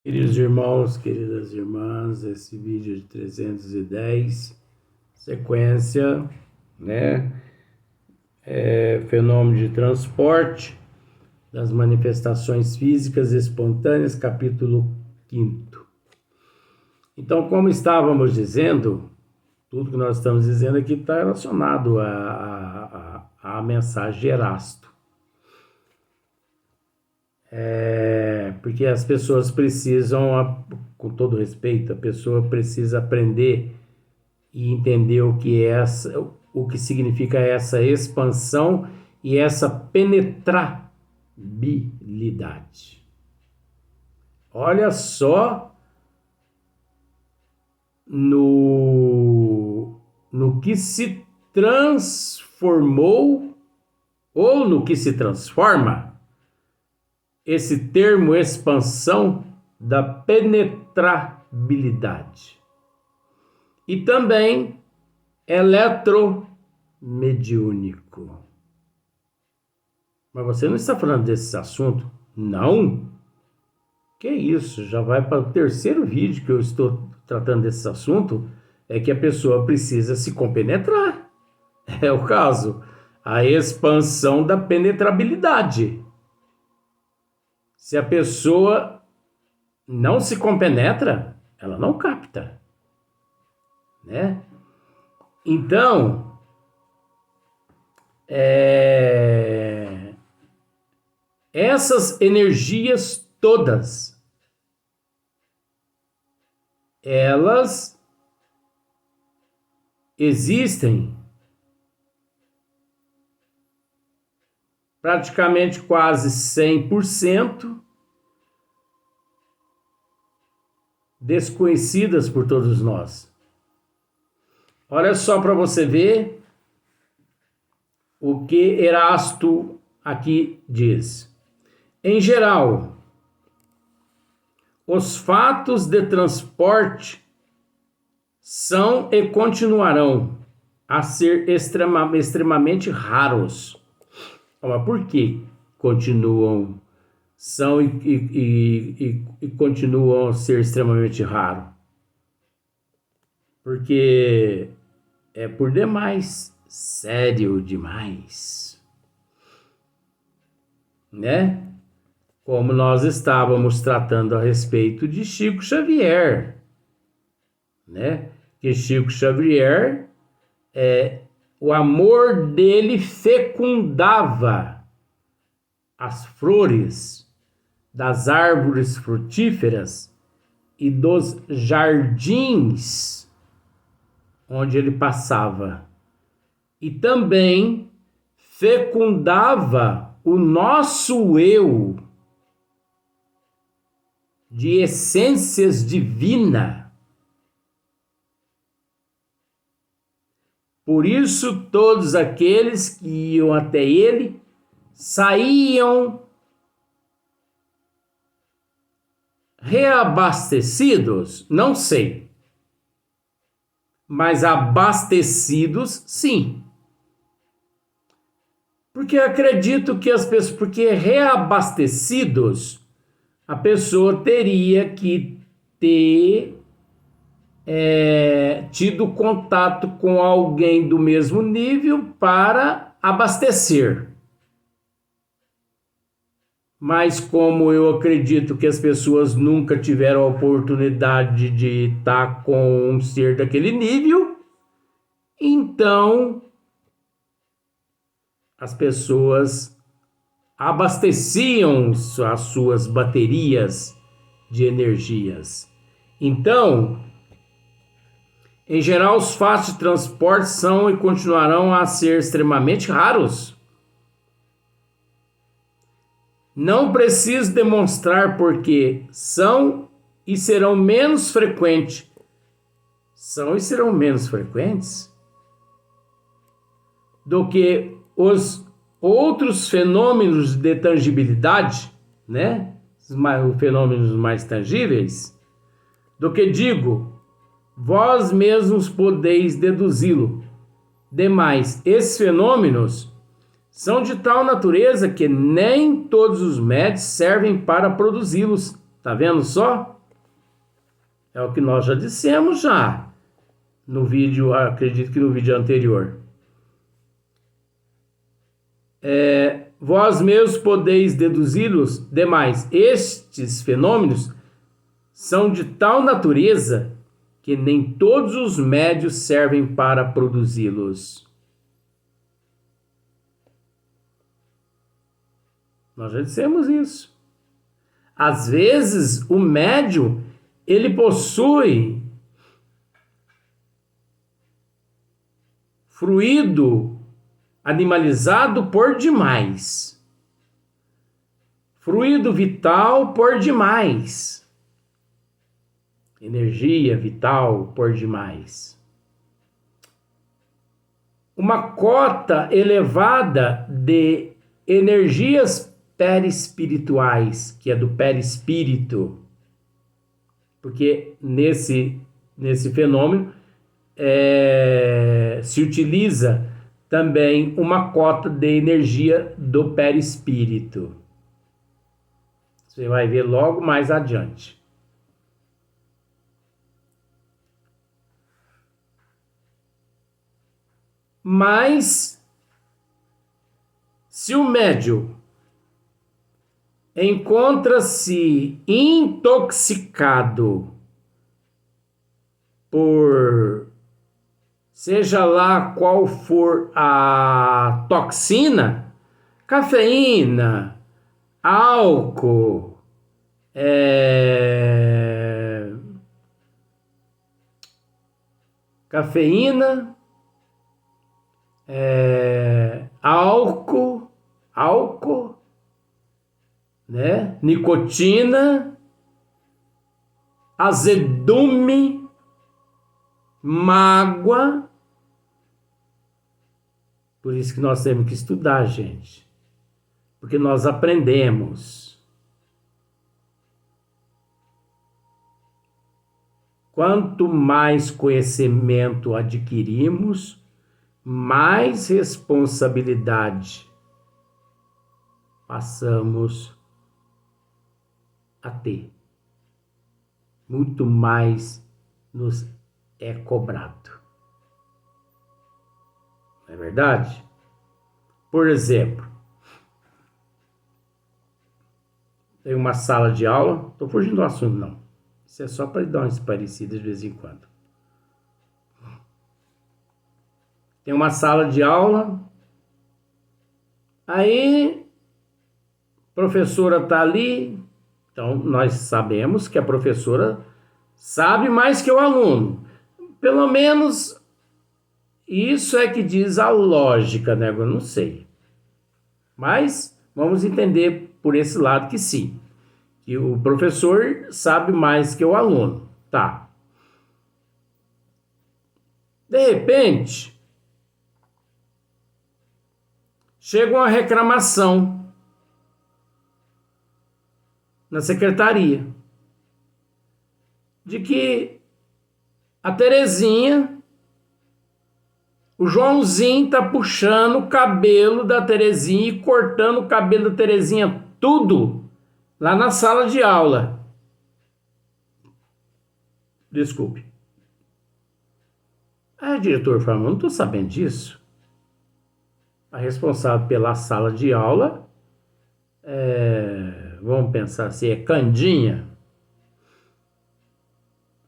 Queridos irmãos, queridas irmãs, esse vídeo de 310, sequência, né? Fenômeno de transporte das manifestações físicas espontâneas, capítulo 5º. Então, como estávamos dizendo, tudo que nós estamos dizendo aqui está relacionado à mensagem de Erasto. Porque as pessoas precisam, com todo respeito, a pessoa precisa aprender e entender o que significa essa expansão e essa penetrabilidade. Olha só no que se transformou ou no que se transforma esse termo expansão da penetrabilidade. E também eletromediúnico. Mas você não está falando desse assunto? Não? Que isso? Já vai para o terceiro vídeo que eu estou tratando desse assunto. É que a pessoa precisa se compenetrar. É o caso. A expansão da penetrabilidade. Se a pessoa não se compenetra, ela não capta, né? Então, essas energias todas, elas existem praticamente quase 100% desconhecidas por todos nós. Olha só para você ver o que Erasto aqui diz. Em geral, os fatos de transporte são e continuarão a ser extremamente raros. Mas por que são e continuam a ser extremamente raros? Porque é por demais sério demais, né? Como nós estávamos tratando a respeito de Chico Xavier, né? Que Chico Xavier, o amor dele fecundava as flores das árvores frutíferas e dos jardins onde ele passava. E também fecundava o nosso eu de essências divinas. Por isso, todos aqueles que iam até ele saíam reabastecidos, não sei, mas abastecidos, sim. Porque acredito que porque reabastecidos, a pessoa teria que ter tido contato com alguém do mesmo nível para abastecer. Mas como eu acredito que as pessoas nunca tiveram a oportunidade de estar com um ser daquele nível, então as pessoas abasteciam as suas baterias de energias. Então, em geral, os fatos de transporte são e continuarão a ser extremamente raros. Não preciso demonstrar porque são e serão menos frequentes. São e serão menos frequentes do que os outros fenômenos de tangibilidade, né? Os fenômenos mais tangíveis, do que digo, vós mesmos podeis deduzi-lo. Demais, esses fenômenos são de tal natureza que nem todos os médios servem para produzi-los. Tá vendo só? É o que nós já dissemos já no vídeo, acredito que no vídeo anterior. Vós mesmos podeis deduzi-los demais. Estes fenômenos são de tal natureza que nem todos os médios servem para produzi-los. Nós já dissemos isso. Às vezes, o médium, ele possui fluido animalizado por demais. Fluido vital por demais. Energia vital por demais. Uma cota elevada de energias perispirituais, que é do perispírito. Porque nesse fenômeno se utiliza também uma cota de energia do perispírito. Você vai ver logo mais adiante. Mas, se o médium encontra-se intoxicado por, seja lá qual for a toxina, cafeína, álcool, cafeína, álcool, né? Nicotina, azedume, mágoa. Por isso que nós temos que estudar, gente. Porque nós aprendemos. Quanto mais conhecimento adquirimos, mais responsabilidade passamos a ter. Muito mais nos é cobrado. Não é verdade? Por exemplo, tem uma sala de aula, estou fugindo do assunto não, isso é só para dar umas parecidas de vez em quando. Tem uma sala de aula, aí a professora está ali, então nós sabemos que a professora sabe mais que o aluno. Pelo menos isso é que diz a lógica, né? Eu não sei. Mas vamos entender por esse lado que sim. Que o professor sabe mais que o aluno. Tá. De repente, chega uma reclamação na secretaria de que a Terezinha, o Joãozinho tá puxando o cabelo da Terezinha e cortando o cabelo da Terezinha tudo lá na sala de aula. Desculpe. Diretor, fala, eu não tô sabendo disso. A responsável pela sala de aula vamos pensar se é Candinha.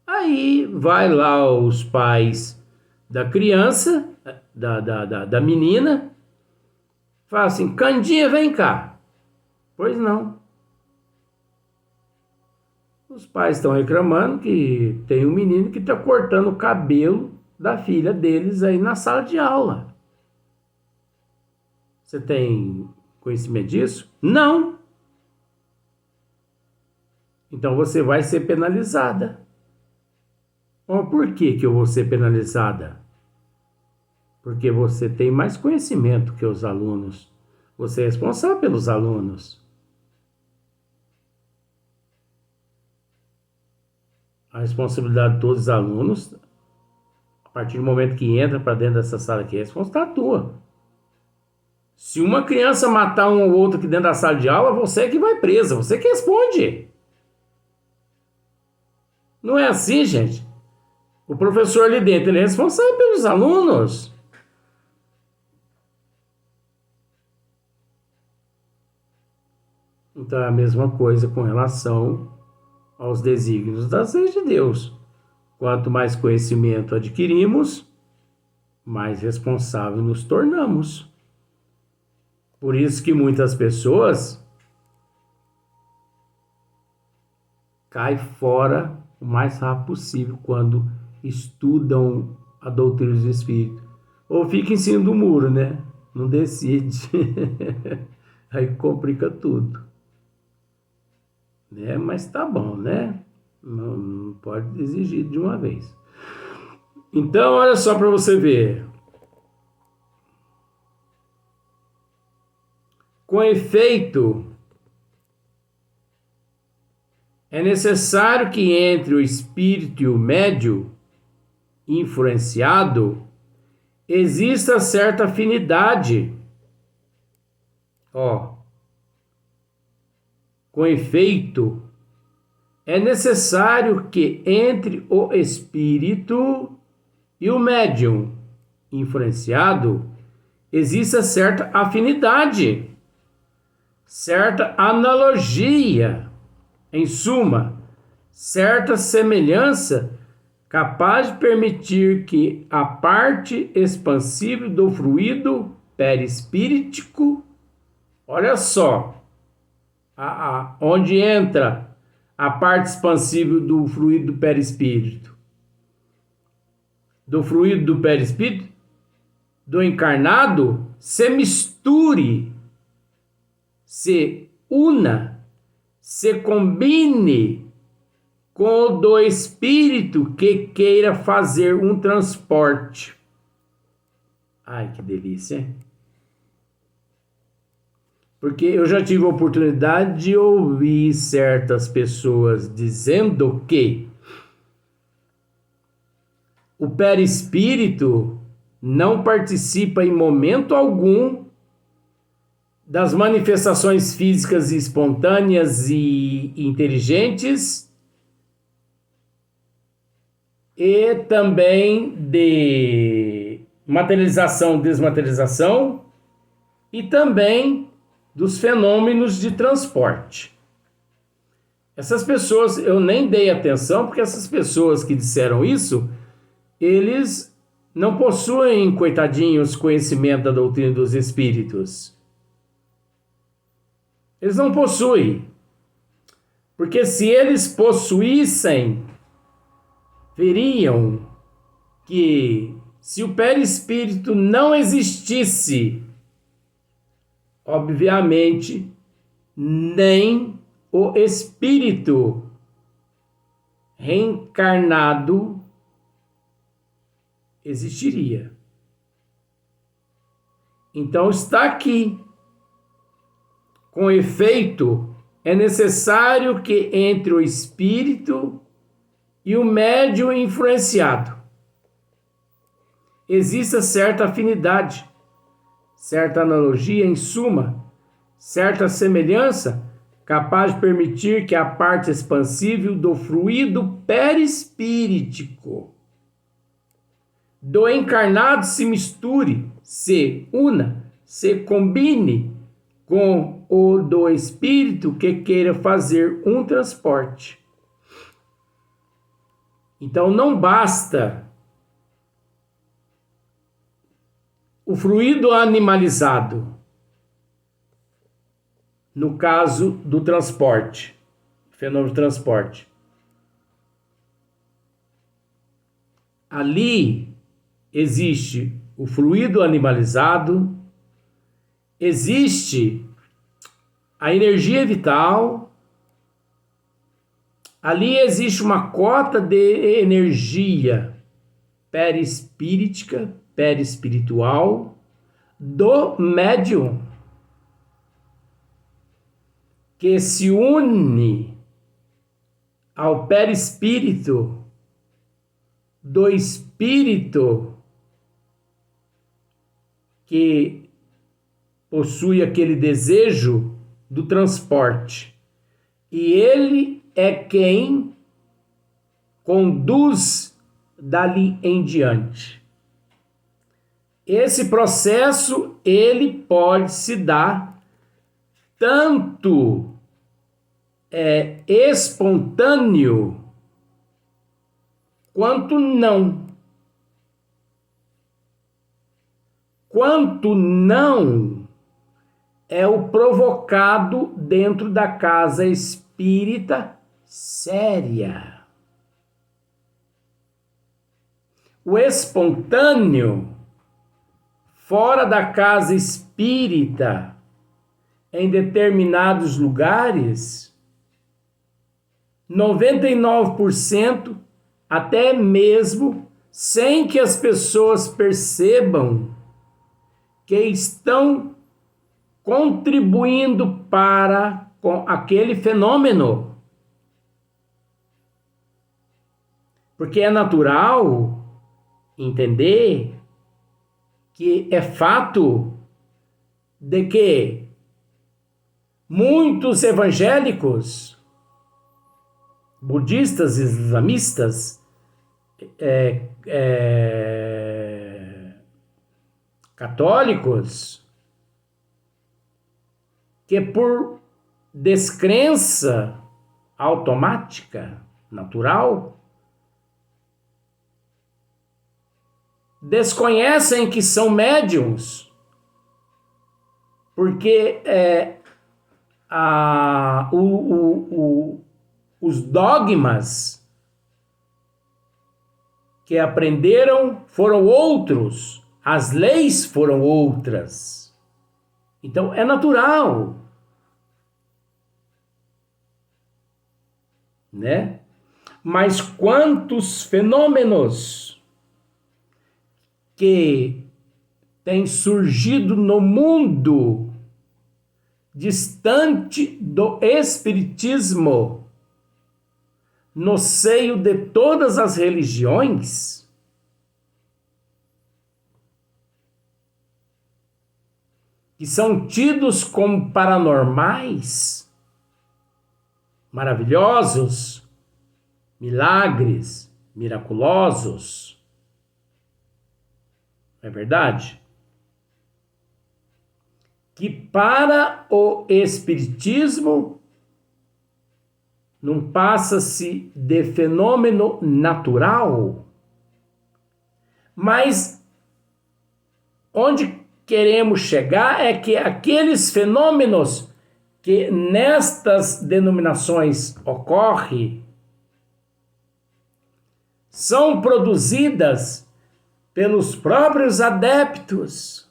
Aí vai lá os pais da criança, da menina, fala assim, Candinha, vem cá. Pois não. Os pais estão reclamando que tem um menino que está cortando o cabelo da filha deles aí na sala de aula. Você tem conhecimento disso? Não. Então você vai ser penalizada. Mas por que eu vou ser penalizada? Porque você tem mais conhecimento que os alunos. Você é responsável pelos alunos. A responsabilidade de todos os alunos, a partir do momento que entra para dentro dessa sala aqui, é responsabilidade tua. Se uma criança matar um ou outro aqui dentro da sala de aula, você é que vai presa, você que responde. Não é assim, gente. O professor ali dentro, ele é responsável pelos alunos. Então é a mesma coisa com relação aos desígnios das leis de Deus. Quanto mais conhecimento adquirimos, mais responsável nos tornamos. Por isso que muitas pessoas caem fora o mais rápido possível quando estudam a doutrina do Espírito. Ou fica em cima do muro, né? Não decide. Aí complica tudo. Né? Mas tá bom, né? Não pode exigir de uma vez. Então, olha só para você ver. Com efeito, é necessário que entre o espírito e o médium influenciado exista certa afinidade. Com efeito, é necessário que entre o espírito e o médium influenciado exista certa afinidade, certa analogia, em suma, certa semelhança capaz de permitir que a parte expansiva do fluido perispíritico, olha só, onde entra a parte expansiva do fluido perispírito, do fluido do perispírito, do encarnado, se misture, se una, se combine com o do espírito que queira fazer um transporte. Ai, que delícia, hein? Porque eu já tive a oportunidade de ouvir certas pessoas dizendo que o perispírito não participa em momento algum das manifestações físicas espontâneas e inteligentes e também de materialização, desmaterialização e também dos fenômenos de transporte. Essas pessoas, eu nem dei atenção, porque essas pessoas que disseram isso, eles não possuem, coitadinhos, conhecimento da doutrina dos espíritos. Eles não possuem. Porque se eles possuíssem, veriam que se o perispírito não existisse, obviamente, nem o espírito reencarnado existiria. Então está aqui. Com efeito, é necessário que entre o espírito e o médium influenciado exista certa afinidade, certa analogia, em suma, certa semelhança capaz de permitir que a parte expansível do fluido perispíritico do encarnado se misture, se una, se combine com o do espírito que queira fazer um transporte. Então não basta o fluido animalizado, no caso do transporte, fenômeno de transporte. Ali existe o fluido animalizado, existe a energia vital, ali existe uma cota de energia perispíritica, perispiritual do médium, que se une ao perispírito do espírito que possui aquele desejo do transporte. E ele é quem conduz dali em diante. Esse processo, ele pode se dar tanto espontâneo quanto não. Quanto não é o provocado dentro da casa espírita séria. O espontâneo, fora da casa espírita, em determinados lugares, 99%, até mesmo sem que as pessoas percebam que estão contribuindo para com aquele fenômeno. Porque é natural entender que é fato de que muitos evangélicos, budistas, islamistas, católicos, que por descrença automática, natural, desconhecem que são médiums, porque os dogmas que aprenderam foram outros, as leis foram outras. Então é natural, né? Mas quantos fenômenos que têm surgido no mundo distante do espiritismo, no seio de todas as religiões, que são tidos como paranormais, maravilhosos, milagres, miraculosos. É verdade? Que para o espiritismo não passa-se de fenômeno natural, mas onde queremos chegar é que aqueles fenômenos que nestas denominações ocorrem são produzidas pelos próprios adeptos,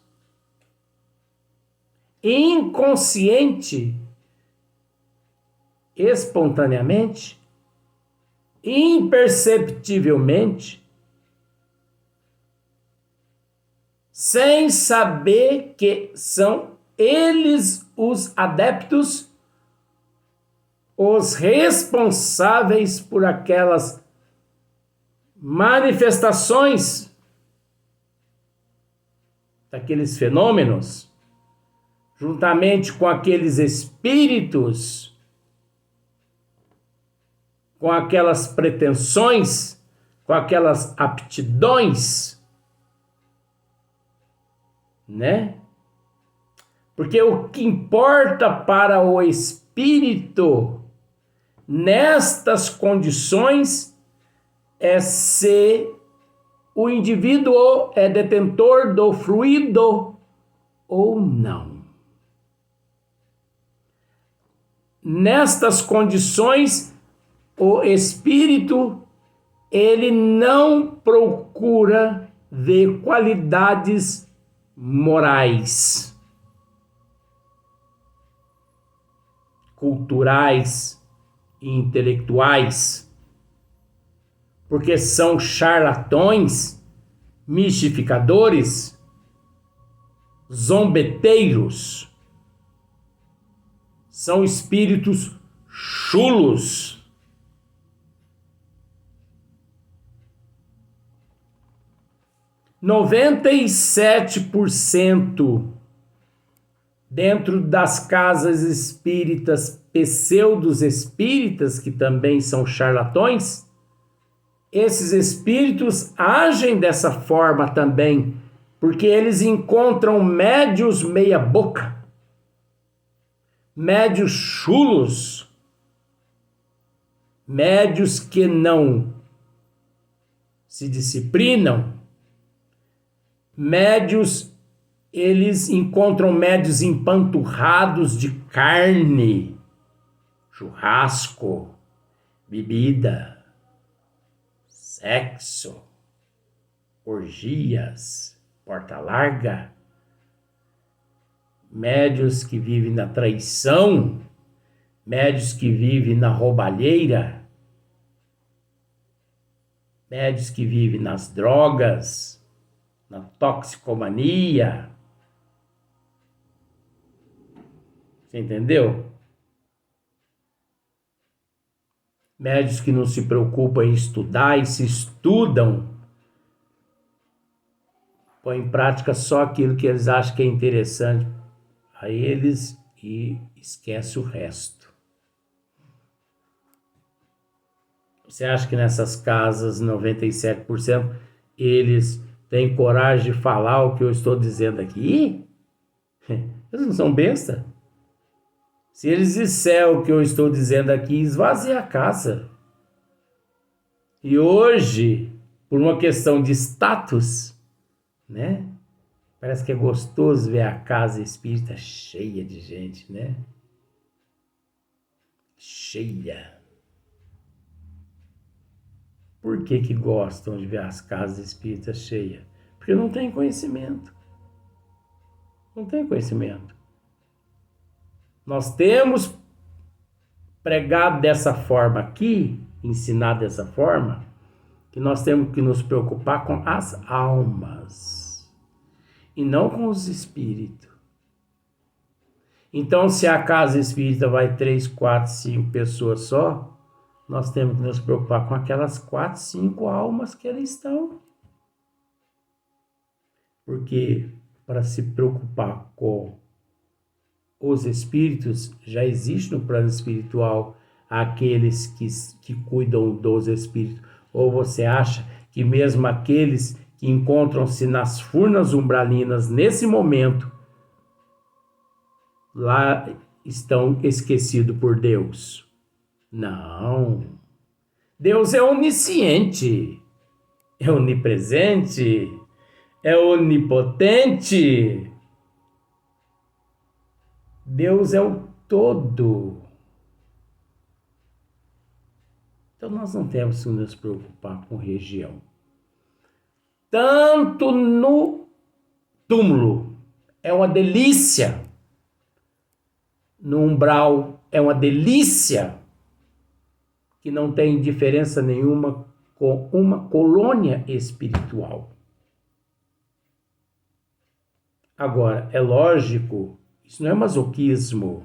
inconsciente, espontaneamente, imperceptivelmente, sem saber que são eles os adeptos, os responsáveis por aquelas manifestações daqueles fenômenos, juntamente com aqueles espíritos, com aquelas pretensões, com aquelas aptidões, né? Porque o que importa para o espírito nestas condições é se o indivíduo é detentor do fluido ou não. Nestas condições, o espírito, ele não procura ver qualidades morais, culturais e intelectuais, porque são charlatões, mistificadores, zombeteiros, são espíritos chulos. Noventa e 97% dentro das casas espíritas, pseudos espíritas, que também são charlatões, esses espíritos agem dessa forma também, porque eles encontram médios meia boca, médios chulos, médios que não se disciplinam, médios, eles encontram médios empanturrados de carne, churrasco, bebida, sexo, orgias, porta larga, médios que vivem na traição, médios que vivem na roubalheira, médios que vivem nas drogas, na toxicomania. Você entendeu? Médios que não se preocupam em estudar e se estudam, põem em prática só aquilo que eles acham que é interessante a eles e esquece o resto. Você acha que nessas casas, 97%, eles têm coragem de falar o que eu estou dizendo aqui? Eles não são besta. Se eles disserem o que eu estou dizendo aqui, esvazia a casa. E hoje, por uma questão de status, né? Parece que é gostoso ver a casa espírita cheia de gente, né? Cheia. Por que que gostam de ver as casas espíritas cheias? Porque não tem conhecimento. Não tem conhecimento. Nós temos pregado dessa forma aqui, ensinado dessa forma, que nós temos que nos preocupar com as almas e não com os espíritos. Então, se a casa espírita vai 3, 4, 5 pessoas só, nós temos que nos preocupar com aquelas 4, 5 almas que ali estão. Porque para se preocupar com os espíritos, já existe no plano espiritual aqueles que cuidam dos espíritos. Ou você acha que mesmo aqueles que encontram-se nas furnas umbralinas nesse momento, lá estão esquecidos por Deus? Não. Deus é onisciente, é onipresente, é onipotente. Deus é o todo. Então nós não temos que nos preocupar com região. Tanto no túmulo é uma delícia. No umbral é uma delícia, que não tem diferença nenhuma com uma colônia espiritual. Agora, é lógico, isso não é masoquismo.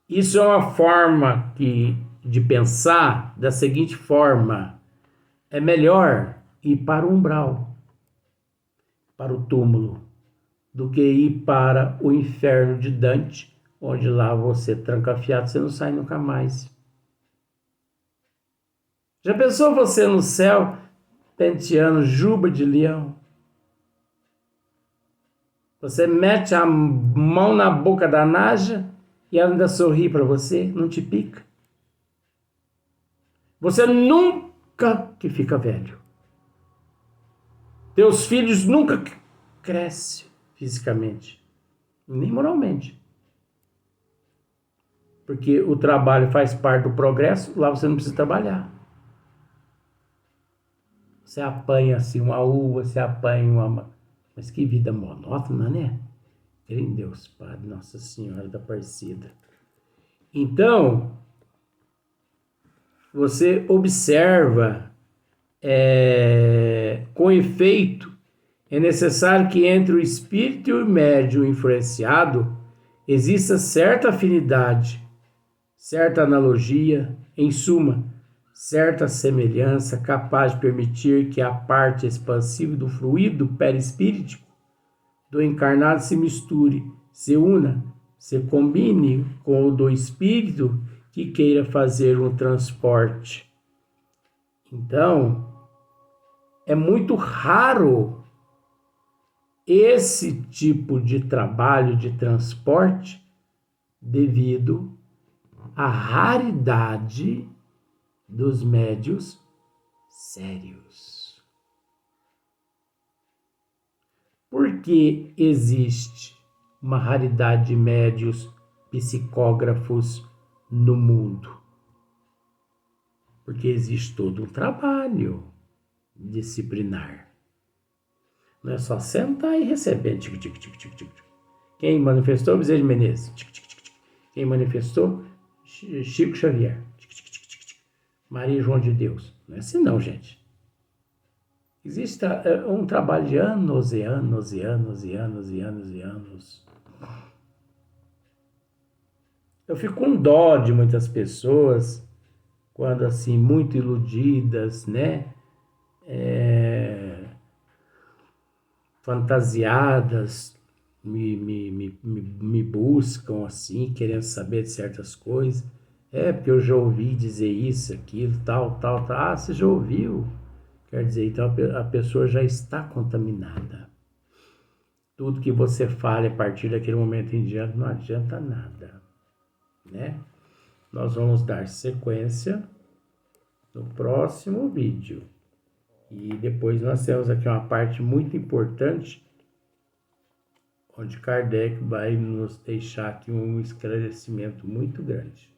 Isso é uma forma de pensar da seguinte forma: é melhor ir para o umbral, para o túmulo, do que ir para o inferno de Dante, onde lá você trancafiado, você não sai nunca mais. Já pensou você no céu penteando juba de leão? Você mete a mão na boca da naja e ela ainda sorri para você, não te pica. Você nunca que fica velho. Teus filhos nunca crescem fisicamente, nem moralmente. Porque o trabalho faz parte do progresso, lá você não precisa trabalhar. Você apanha assim uma uva, você apanha uma... Mas que vida monótona, né? Em Deus, Padre, Nossa Senhora da Aparecida. Então, você observa, com efeito, é necessário que entre o espírito e o médium influenciado exista certa afinidade, certa analogia, em suma, certa semelhança capaz de permitir que a parte expansiva do fluido perispíritico do encarnado se misture, se una, se combine com o do espírito que queira fazer um transporte Então, é muito raro esse tipo de trabalho de transporte devido à raridade dos médios sérios. Por que existe uma raridade de médios psicógrafos no mundo? Porque existe todo um trabalho disciplinar. Não é só sentar e receber. Quem manifestou? Bezerra de Menezes. Quem manifestou? Chico Xavier. Maria João de Deus. Não é assim não, gente. Existe um trabalho de anos e anos e anos e anos e anos e anos. Eu fico com dó de muitas pessoas quando assim, muito iludidas, né? Fantasiadas, me buscam assim, querendo saber de certas coisas. Porque eu já ouvi dizer isso, aquilo, tal, tal, tal. Ah, você já ouviu? Quer dizer, então a pessoa já está contaminada. Tudo que você fale a partir daquele momento em diante não adianta nada, né? Nós vamos dar sequência no próximo vídeo. E depois nós temos aqui uma parte muito importante, onde Kardec vai nos deixar aqui um esclarecimento muito grande.